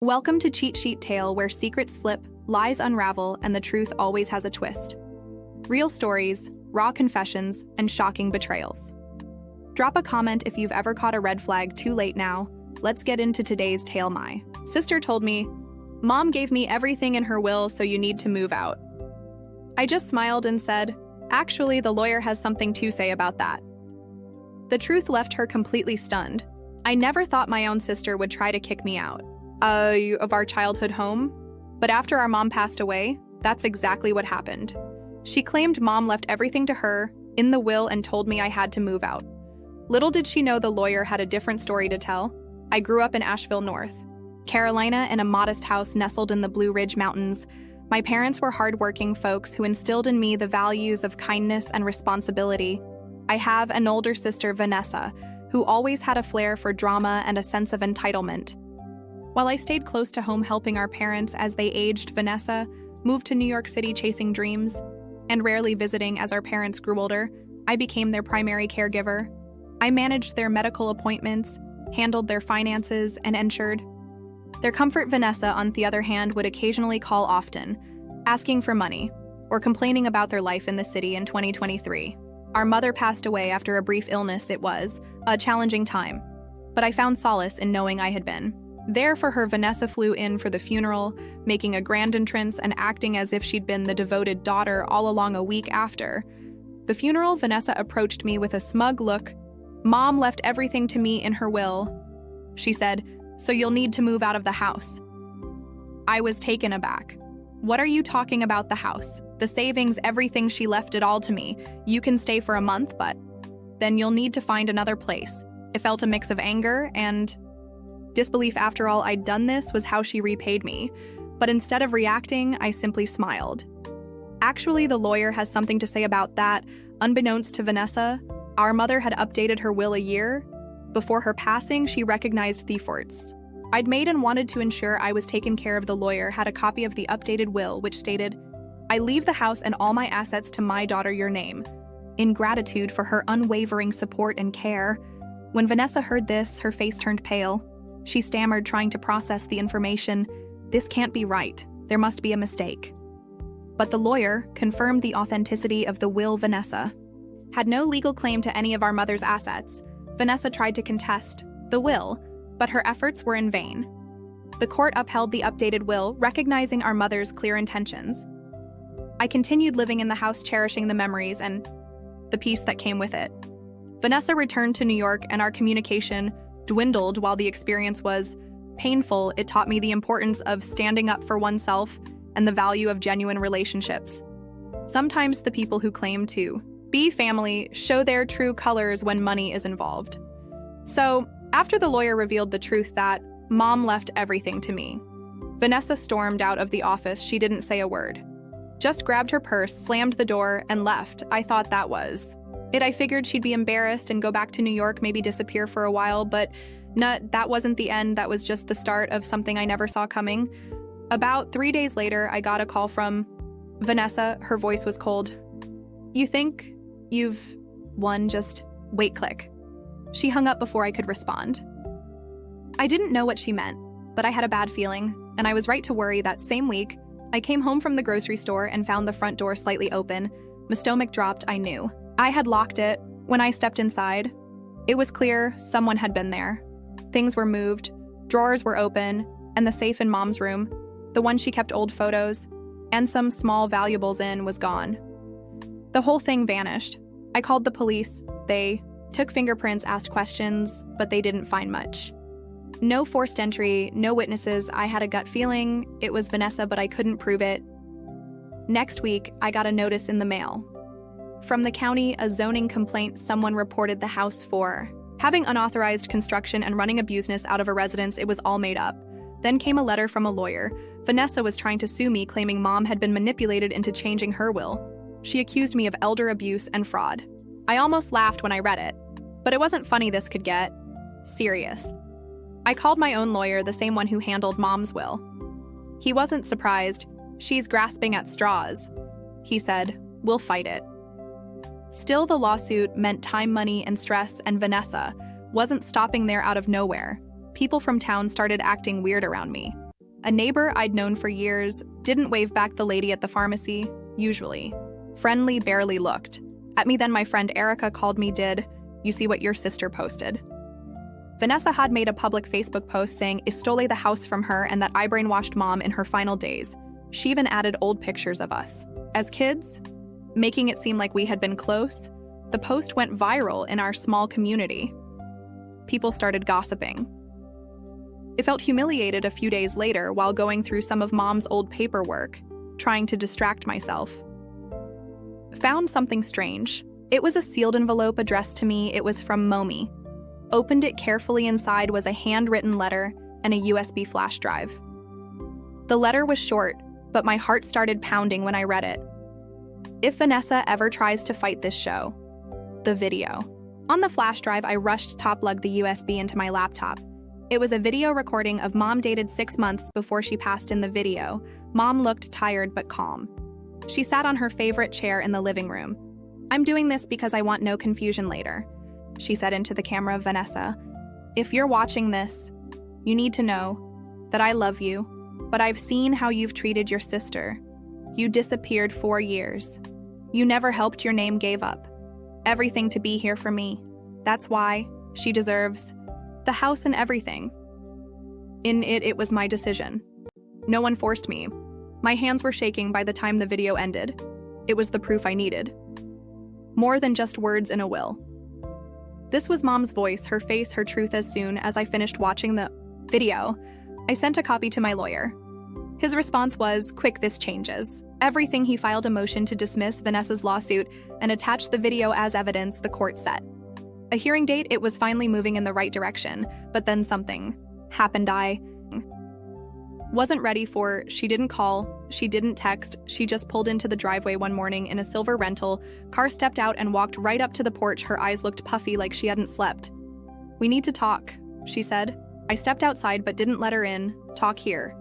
Welcome to Cheat Sheet Tale, where secrets slip, lies unravel, and the truth always has a twist. Real stories, raw confessions, and shocking betrayals. Drop a comment if you've ever caught a red flag too late now. Let's get into today's tale. My sister told me, "Mom gave me everything in her will, so you need to move out." I just smiled and said, "Actually, the lawyer has something to say about that." The truth left her completely stunned. I never thought my own sister would try to kick me out of our childhood home, but after our mom passed away, that's exactly what happened. She claimed Mom left everything to her in the will and told me I had to move out. Little did she know the lawyer had a different story to tell. I grew up in Asheville, North Carolina, in a modest house nestled in the Blue Ridge Mountains. My parents were hardworking folks who instilled in me the values of kindness and responsibility. I have an older sister, Vanessa, who always had a flair for drama and a sense of entitlement. While I stayed close to home helping our parents as they aged, Vanessa moved to New York City chasing dreams, and rarely visiting as our parents grew older. I became their primary caregiver. I managed their medical appointments, handled their finances, and ensured their comfort. Vanessa, on the other hand, would occasionally call often, asking for money, or complaining about their life in the city. In 2023, our mother passed away after a brief illness. It was a challenging time, but I found solace in knowing I had been there for her. Vanessa flew in for the funeral, making a grand entrance and acting as if she'd been the devoted daughter all along. A week after the funeral, Vanessa approached me with a smug look. "Mom left everything to me in her will," she said, "so you'll need to move out of the house." I was taken aback. "What are you talking about? The house, the savings, everything? She left it all to me. You can stay for a month, but then you'll need to find another place." It felt a mix of anger and disbelief. After all I'd done, this was how she repaid me. But instead of reacting, I simply smiled. Actually, the lawyer has something to say about that. Unbeknownst to Vanessa, our mother had updated her will a year before her passing. She recognized the efforts I'd made and wanted to ensure I was taken care of. The lawyer had a copy of the updated will, which stated, "I leave the house and all my assets to my daughter, your name, in gratitude for her unwavering support and care." When Vanessa heard this, her face turned pale. She stammered, trying to process the information. "This can't be right. There must be a mistake." But the lawyer confirmed the authenticity of the will. Vanessa had no legal claim to any of our mother's assets. Vanessa tried to contest the will, but her efforts were in vain. The court upheld the updated will, recognizing our mother's clear intentions. I continued living in the house, cherishing the memories and the peace that came with it. Vanessa returned to New York, and our communication dwindled. While the experience was painful, it taught me the importance of standing up for oneself and the value of genuine relationships. Sometimes the people who claim to be family show their true colors when money is involved. So, after the lawyer revealed the truth that Mom left everything to me, Vanessa stormed out of the office. She didn't say a word, just grabbed her purse, slammed the door, and left. I thought that was it. I figured she'd be embarrassed and go back to New York, maybe disappear for a while, but that wasn't the end. That was just the start of something I never saw coming. About 3 days later, I got a call from Vanessa. Her voice was cold. "You think you've won? Just wait, click." She hung up before I could respond. I didn't know what she meant, but I had a bad feeling, and I was right to worry. That same week, I came home from the grocery store and found the front door slightly open. My stomach dropped. I knew I had locked it. When I stepped inside, it was clear someone had been there. Things were moved, drawers were open, and the safe in Mom's room, the one she kept old photos and some small valuables in, was gone. The whole thing vanished. I called the police. They took fingerprints, asked questions, but they didn't find much. No forced entry, no witnesses. I had a gut feeling it was Vanessa, but I couldn't prove it. Next week, I got a notice in the mail from the county, a zoning complaint. Someone reported the house for having unauthorized construction and running a business out of a residence. It was all made up. Then came a letter from a lawyer. Vanessa was trying to sue me, claiming Mom had been manipulated into changing her will. She accused me of elder abuse and fraud. I almost laughed when I read it, but it wasn't funny. This could get serious. I called my own lawyer, the same one who handled Mom's will. He wasn't surprised. "She's grasping at straws," he said. "We'll fight it." Still, the lawsuit meant time, money, and stress, and Vanessa wasn't stopping there. Out of nowhere, people from town started acting weird around me. A neighbor I'd known for years didn't wave back the lady at the pharmacy, usually. Friendly barely looked. At me then my friend Erica called me did, "You see what your sister posted?" Vanessa had made a public Facebook post saying I stole the house from her and that I brainwashed mom in her final days. She even added old pictures of us as kids, making it seem like we had been close. The post went viral in our small community. People started gossiping. I felt humiliated a few days later while going through some of mom's old paperwork, trying to distract myself. Found something strange. It was a sealed envelope addressed to me. It was from Momi. Opened it carefully. Inside was a handwritten letter and a USB flash drive. The letter was short, but my heart started pounding when I read it. If Vanessa ever tries to fight this show, the video. On the flash drive, I rushed top-lugged the USB into my laptop. It was a video recording of mom dated 6 months before she passed. In the video, mom looked tired but calm. She sat on her favorite chair in the living room. "I'm doing this because I want no confusion later," she said into the camera. "Vanessa, if you're watching this, you need to know that I love you, but I've seen how you've treated your sister. You disappeared 4 years. You never helped. Your name gave up everything to be here for me. That's why she deserves the house and everything. It was my decision. No one forced me. My hands were shaking by the time the video ended. It was the proof I needed. More than just words in a will." This was mom's voice, her face, her truth. As soon as I finished watching the video, I sent a copy to my lawyer. His response was, "Quick, this changes everything." He filed a motion to dismiss Vanessa's lawsuit and attached the video as evidence. The court set a hearing date. It was finally moving in the right direction, but then something happened I wasn't ready for. She didn't call, she didn't text, she just pulled into the driveway one morning in a silver rental car, stepped out and walked right up to the porch. Her eyes looked puffy like she hadn't slept. "We need to talk," she said. I stepped outside but didn't let her in. "Talk here."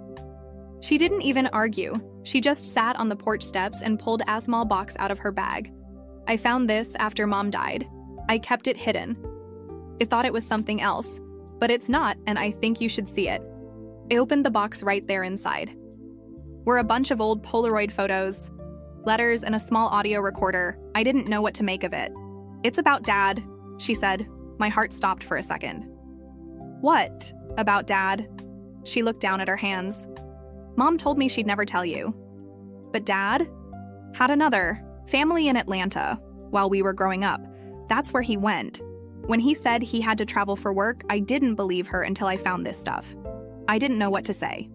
She didn't even argue. She just sat on the porch steps and pulled a small box out of her bag. "I found this after mom died. I kept it hidden. I thought it was something else, but it's not, and I think you should see it." I opened the box. Right there inside were a bunch of old Polaroid photos, letters, and a small audio recorder. I didn't know what to make of it. "It's about Dad," she said. My heart stopped for a second. "What about Dad?" She looked down at her hands. "Mom told me she'd never tell you. But Dad had another family in Atlanta while we were growing up. That's where he went. When he said he had to travel for work, I didn't believe her until I found this stuff. I didn't know what to say.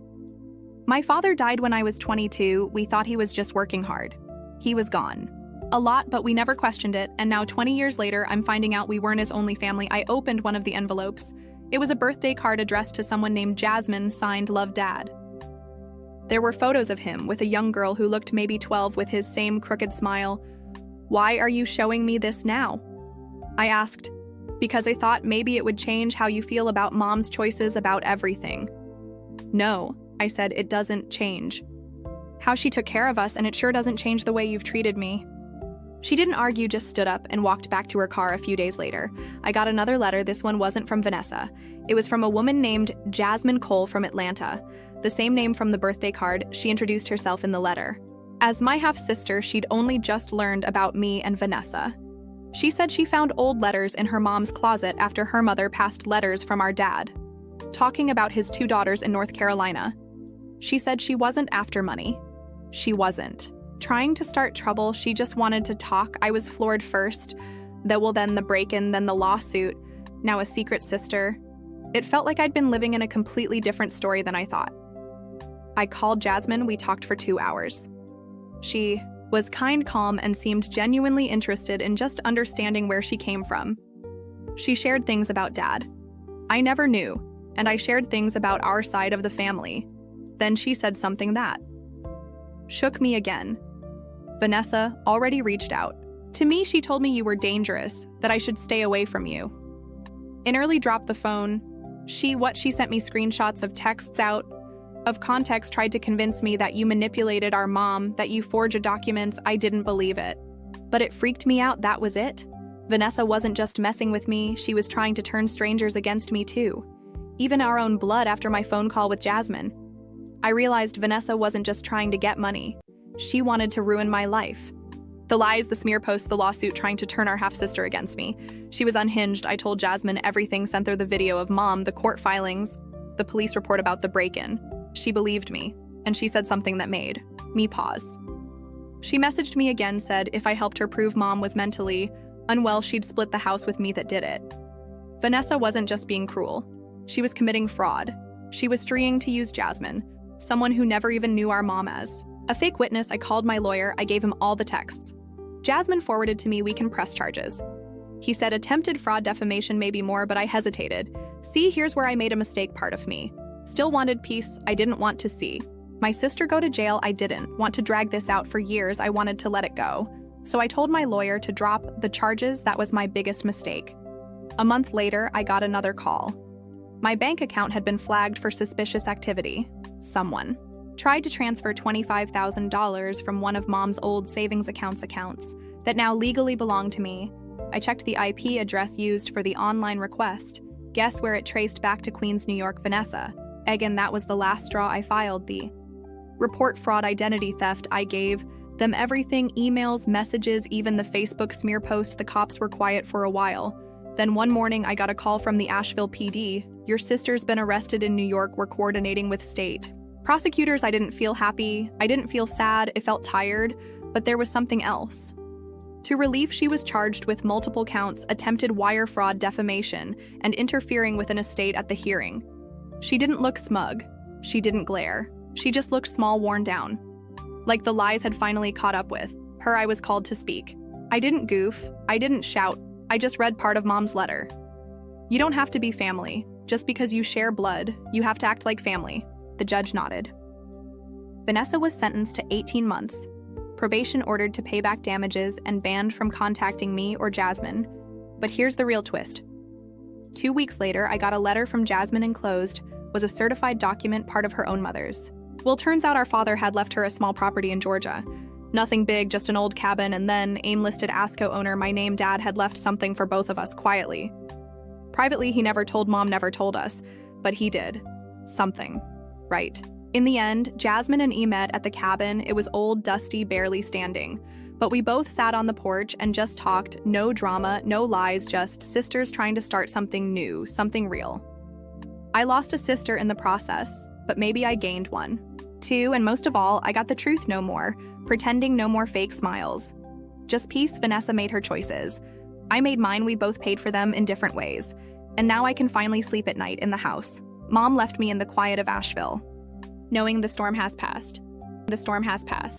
My father died when I was 22. We thought he was just working hard. He was gone. A lot, but we never questioned it, and now 20 years later, I'm finding out we weren't his only family." I opened one of the envelopes. It was a birthday card addressed to someone named Jasmine, signed "Love, Dad." There were photos of him with a young girl who looked maybe 12 with his same crooked smile. "Why are you showing me this now?" I asked. "Because I thought maybe it would change how you feel about mom's choices about everything." "No," I said, "it doesn't change how she took care of us, and it sure doesn't change the way you've treated me." She didn't argue, just stood up and walked back to her car. A few days later, I got another letter. This one wasn't from Vanessa. It was from a woman named Jasmine Cole from Atlanta, the same name from the birthday card. She introduced herself in the letter as my half-sister. She'd only just learned about me and Vanessa. She said she found old letters in her mom's closet after her mother passed, letters from our dad, talking about his 2 daughters in North Carolina. She said she wasn't after money. She wasn't trying to start trouble. She just wanted to talk. I was floored. First, then the break-in, then the lawsuit, now a secret sister. It felt like I'd been living in a completely different story than I thought. I called Jasmine. We talked for 2 hours. She was kind, calm, and seemed genuinely interested in just understanding where she came from. She shared things about Dad I never knew, and I shared things about our side of the family. Then she said something that shook me again. "Vanessa already reached out to me. She told me you were dangerous, that I should stay away from you." I nearly dropped the phone. She sent me screenshots of texts out of context, tried to convince me that you manipulated our mom, that you forged documents. I didn't believe it. But it freaked me out. That was it. Vanessa wasn't just messing with me, she was trying to turn strangers against me too. Even our own blood. After my phone call with Jasmine, I realized Vanessa wasn't just trying to get money. She wanted to ruin my life. The lies, the smear posts, the lawsuit trying to turn our half-sister against me. She was unhinged. I told Jasmine everything, sent her the video of Mom, the court filings, the police report about the break-in. She believed me, and she said something that made me pause. She messaged me again, said if I helped her prove Mom was mentally unwell, she'd split the house with me that did it. Vanessa wasn't just being cruel. She was committing fraud. She was trying to use Jasmine, someone who never even knew our mom, as a fake witness. I called my lawyer. I gave him all the texts. Jasmine forwarded to me, we can press charges. He said attempted fraud, defamation, maybe more, but I hesitated. See, here's where I made a mistake. Part of me still wanted peace. I didn't want to see my sister go to jail. I didn't want to drag this out for years. I wanted to let it go. So I told my lawyer to drop the charges. That was my biggest mistake. A month later, I got another call. My bank account had been flagged for suspicious activity. Someone tried to transfer $25,000 from one of Mom's old savings accounts that now legally belong to me. I checked the IP address used for the online request. Guess where it traced back to Queens, New York, Vanessa. Again, that was the last straw. I filed the report, fraud, identity theft. I gave them everything, emails, messages, even the Facebook smear post. The cops were quiet for a while. Then one morning, I got a call from the Asheville PD. Your sister's been arrested in New York. We're coordinating with state prosecutors. I didn't feel happy. I didn't feel sad. It felt tired, but there was something else. To relief, she was charged with multiple counts, attempted wire fraud, defamation, and interfering with an estate at the hearing. She didn't look smug. She didn't glare. She just looked small, worn down. Like the lies had finally caught up with her. I was called to speak. I didn't goof. I didn't shout. I just read part of Mom's letter. You don't have to be family. Just because you share blood, you have to act like family. The judge nodded. Vanessa was sentenced to 18 months, probation ordered to pay back damages, and banned from contacting me or Jasmine. But here's the real twist. 2 weeks later, I got a letter from Jasmine. Enclosed was a certified document, part of her own mother's. Well, turns out our father had left her a small property in Georgia. Nothing big, just an old cabin, and then AIM-listed ASCO owner, my name. Dad had left something for both of us quietly. Privately, he never told Mom, never told us, but he did. Something. Right. In the end, Jasmine and E met at the cabin. It was old, dusty, barely standing. But we both sat on the porch and just talked. No drama, no lies, just sisters trying to start something new, something real. I lost a sister in the process, but maybe I gained one. Too, and most of all, I got the truth. No more pretending, no more fake smiles. Just peace. Vanessa made her choices. I made mine. We both paid for them in different ways. And now I can finally sleep at night in the house. Mom left me in the quiet of Asheville, knowing the storm has passed. The storm has passed.